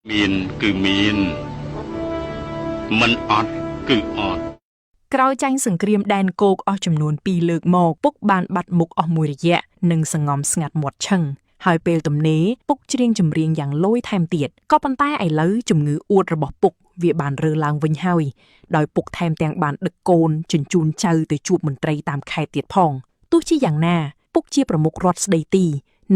មានគឺមានមិនអត់គឺអត់ក្រោយចាញ់សង្គ្រាមដែនគោកអស់ចំនួន2លើកមកពុកបានបាត់មុខអស់មួយរយៈនិងសង្ងំស្ងាត់មាត់ឈឹងហើយពេលទំនេរពុកច្រៀងចម្រៀងយ៉ាងលយថែមទៀតក៏ប៉ុន្តែឥឡូវជំងឺអួតរបស់ពុកវាបានរើឡើងវិញហើយដោយពុកថែមទាំងបានដឹកកូនជញ្ជូនចៅទៅជួបមន្ត្រីតាមខេត្តទៀតផងទោះជាយ៉ាងណាពុកជាប្រមុខរដ្ឋស្ដីទី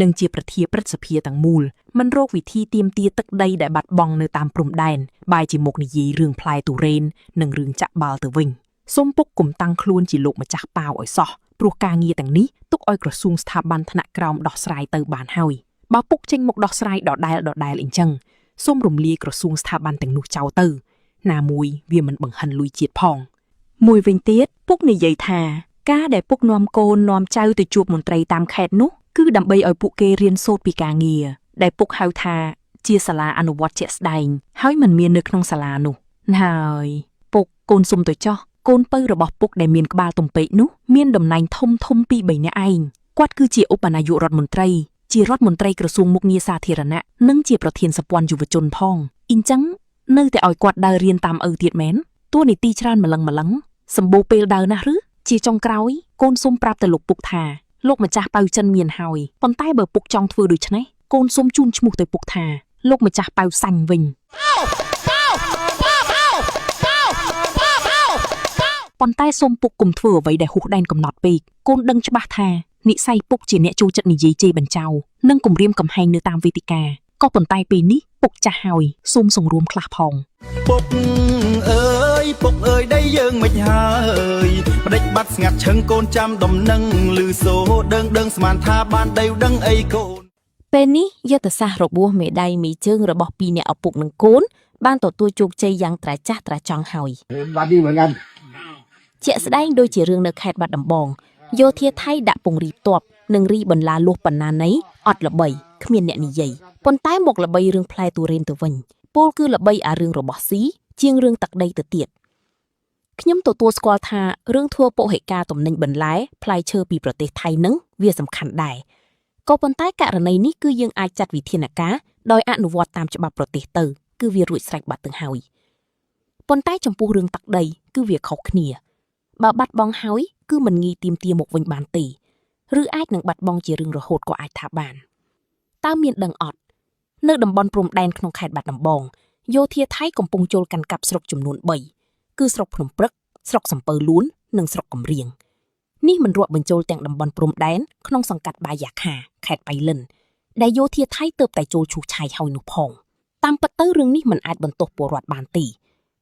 និងជាប្រធានព្រឹទ្ធសភាទាំងមូលមិនរកវិធីទាមទារទឹកដីដែលបាត់បង់នៅតាមព្រំដែនបែរជាមុខនិយាយរឿងផ្លែទុរេននិងរឿងចាក់បាល់ទៅវិញសូមពុកកុំតាំងខ្លួនជាលោកម្ចាស់ប៉ាវឲ្យសោះព្រោះការងារទាំងនេះទុកឲ្យក្រសួងស្ថាប័នថ្នាក់ក្រោមដោះស្រាយទៅបានហើយបើពុកចេញមកដោះស្រាយដដែលអញ្ចឹងសូមរំលាយក្រសួងស្ថាប័នទាំងនោះចោលទៅណាមួយវាមិនបង្ហិនលុយជាតិផងមួយវិញទៀតពុកនិយាយថាការដែលពុកនាំកូននាំចៅទៅជួបមន្ត្រីតាមខេត្តនោះគឺដើម្បីឲ្យពួកគេរៀនសូត្រពីការងារដែលពុកហៅថាជាសាលាអនុវត្តជាក់ស្ដែងហើយមិនមាននៅក្នុងសាលានោះហើយពុកកូនសុំទៅចោះកូនពៅរបស់ពុកដែលមានក្បាលទំពេកនោះមានតំណែងធំពី3នាក់ឯងគាត់គឺជាឧបនាយករដ្ឋមន្ត្រីជារដ្ឋមន្ត្រីក្រសួងមុខងារសាធារណៈនិងជាប្រធានសម្ព័ន្ធយុវជនផងអ៊ីចឹងនៅតែឲ្យគាត់ដើររៀនតាមឪទៀតមែនតួនាទីច្រើនម្លឹងសម្បូរពេលដើរណាស់ឬជាចុងក្រោយកូនសុំប្រាប់ទៅលោកពុកថាលោកម្ចាស់ប៉ៅចិនមានហើយប៉ុន្តែបើពុកចង់ធ្វើដូច្នេះកូនសុំជូនឈ្មោះទៅពុកថាលោកម្ចាស់ប៉ៅសាញ់វិញប៉ុន្តែសូមពុកកុំធ្វើអ្វីដែលហួសដែនកំណត់ពេកកូនដឹងច្បាស់ថានិស្ស័យពុកជាអ្នកចូលចិត្តនិយាយជេរបញ្ចោនិងគំរាមកំហែងនៅតាមវេទិកាក៏ប៉ុន្តែពេលនេះពុកចាស់ហើយសូមសង្រួមខ្លះផងពុកអើយដៃយើងមិនហើយបដិបាត់ស្ងាត់ឈឹងកូនចាំដំណឹងឮសូដឹងស្មានថាបានដៃដឹងអីកូនពេលនេះយុទ្ធសាស្ត្ររបួសមេដៃមេជើងរបស់ពីរអ្នកឪពុកនិងកូនបានទទួលជោគជ័យយ៉ាងត្រាចាស់ត្រាចង់ហើយបាននេះមិនงั้นជាក់ស្ដែងដូចជារឿងនៅខេត្តបាត់ដំបងយោធាថៃដាក់ពង្រីកទ័ពនិងរីបន្លាលួសបណ្ណាណីអត់ល្បីគ្មានអ្នកនិយាយប៉ុន្តែមកល្បីរឿងផ្លែទុរេនទៅវិញពលគឺល្បីអារឿងរបស់ស៊ីជាងរឿងទឹកដីទៅទៀតខ្ញុំទទួលស្គាល់ថារឿងធ្វើពហិការទំនិញបន្លែផ្លែឈើពីប្រទេសថៃនឹងវាសំខាន់ដែរក៏ប៉ុន្តែករណីនេះគឺយើងអាចចាត់វិធានការដោយអនុវត្តតាមច្បាប់ប្រទេសទៅគឺវារួចស្រេចបាត់ទៅហើយប៉ុន្តែចំពោះរឿងទឹកដីគឺវាខុសគ្នាបើបាត់បង់ហើយគឺមិនងាយទាមទារមកវិញបានទេឬអាចនឹងបាត់បង់ជារឿងរហូតក៏អាចថាបានតើមានដឹងអត់នៅតំបន់ព្រំដែនក្នុងខេត្តបាត់ដំបងយោធាថៃកំពុងចូលកាន់កាប់ស្រុកចំនួន3គឺស្រុកភ្នំព្រឹកស្រុកសំពៅលួននិងស្រុកកំរៀងនេះមិនរាប់បញ្ចូលទាំងតំបន់ព្រំដែនក្នុងសង្កាត់បាយ៉ាខាខេត្តបៃលិនដែលយោធាថៃទើបតែចូលឈូសឆាយហើយនោះផងតាមពិតទៅរឿងនេះមិនអាចបន្ទោសពលរដ្ឋបានទេ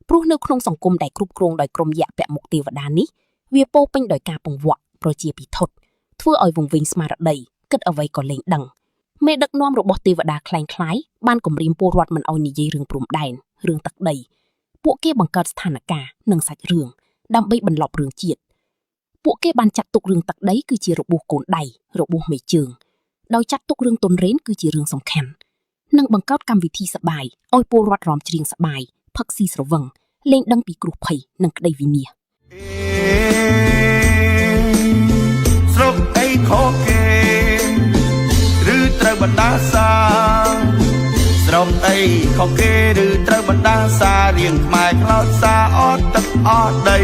ព្រោះនៅក្នុងសង្គមដែលគ្រប់គ្រងដោយក្រុមយក្សពាក់មុខទេវតានេះវាពោពេញដោយការពង្វាក់ប្រជាពិធដ្ឋធ្វើឲ្យវង្វេងស្មារតីគិតអ្វីក៏លែងដឹងមេដឹកនាំរបស់ទេវតាคล้ายៗបានគំរាមពលរដ្ឋមិនឲ្យនិយាយរឿងព្រំដែនរឿងទឹកដីពួកគេបង្កើតស្ថានភាពនិងសាច់រឿងដើម្បីបន្លប់រឿងជាតិពួកគេបានចាត់ទុករឿងទឹកដីគឺជារបួសកូនដៃរបួសមេជើងដោយចាត់ទុករឿងទុនរេនគឺជារឿងសំខាន់និងបង្កើតកម្មវិធីសបាយឲ្យពលរដ្ឋរំច្រៀងសបាយផឹកស៊ីស្រវឹងលេងដឹងពីគ្រោះភ័យនិងក្តីវិនាសស្រុកអីខុសគេឬត្រូវបណ្ដាសាស្រុកអីខុសគេឬត្រូវបណ្ដាសារៀងខ្មែរខ្លោចសាអត់ទឹកអត់ដី